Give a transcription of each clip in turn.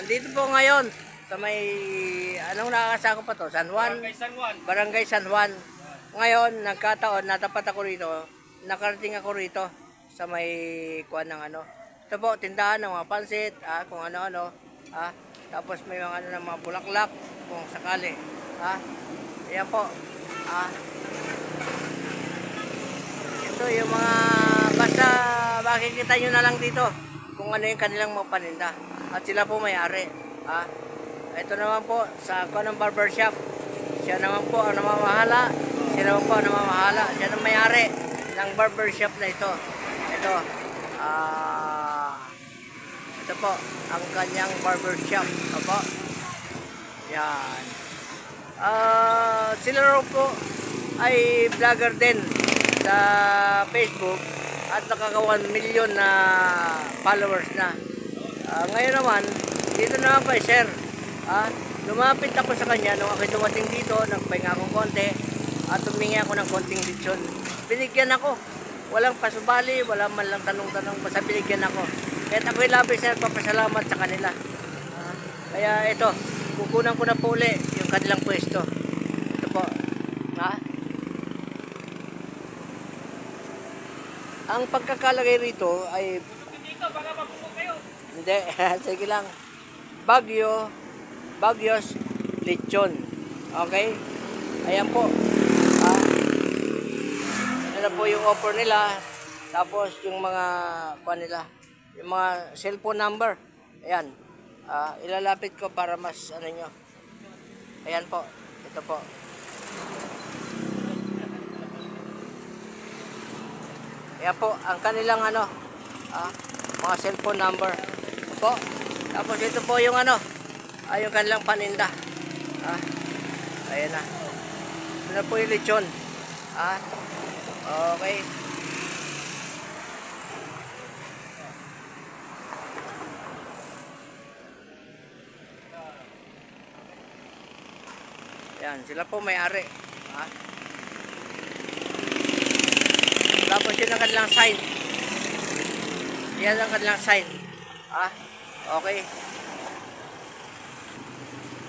Nandito po ngayon sa may, anong nakakasako pa to? San Juan? Barangay San Juan. Barangay San Juan. Ngayon, nagkataon, natapat ako rito, nakarating ako rito sa may kuan ng ano. Ito po, tindahan ng mga pansit, kung ano-ano. Tapos may mga ano ng mga bulaklak, kung sakali. Ayan po. Ito yung mga, basta makikita nyo na lang dito kung ano yung kanilang mga paninda. At sila po may-ari. Ito naman po sa ng barbershop. Siya naman po ang namamahala. Siya naman po ang namamahala. Siya ang may-ari ng barbershop na ito. Ito. Ito po ang kanyang barbershop. Opo. Yan. Sila raw po ay vlogger din sa Facebook at nakaka 1 million na followers na. Ngayon naman, dito na ako share. Lumapit ako sa kanya nung ako dumating dito, nagpahinga akong konti at humingi ako ng konting lechon. Binigyan ako. Walang pasubali, walang man lang tanong-tanong, basta binigyan ako. Kaya ako'y labis na nagpapasalamat sa kanila. Kaya ito, kukunan ko na po uli yung kanilang pwesto. Ito po. Ang pagkakalagay rito ay Dito, baka mabubog kayo. hindi, sige lang. Bagyos lechon. Okay? Ayan po. Ano po yung offer nila. Tapos yung mga kuan nila, yung mga cellphone number. Ayan. Ilalapit ko para mas ano nyo. Ayan po. Ito po. Ayan po ang kanilang ano, mga cellphone number po. Tapos ito po yung ano, yung kanilang paninda. Ayan na. Ito po yung lechon. Okay. Ayan, sila po may-ari. Tapos yun ang kanilang sign. Yan ang kanilang sign. Okay.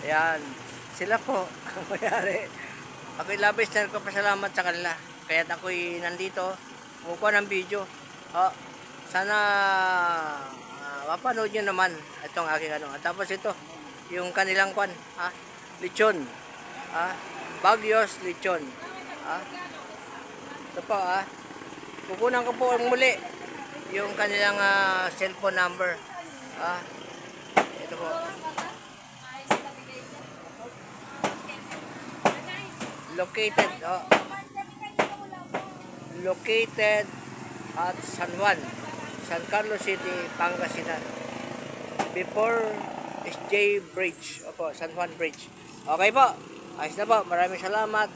Ayan. Sila po ang mayari. Ako'y labis na nagpapasalamat sa kanila. Kaya ako'y nandito. Kumukuha ng video. Sana mapanood nyo naman itong aking ano. At tapos ito, yung kanilang kwan. Lechon. Bagyos lechon. Ito po kukunan ko po muli yung kanilang cellphone number. Ito po. Located at San Juan, San Carlos City, Pangasinan. Before SJ Bridge. Opo, San Juan Bridge. Okay po. Ayos na po. Maraming salamat.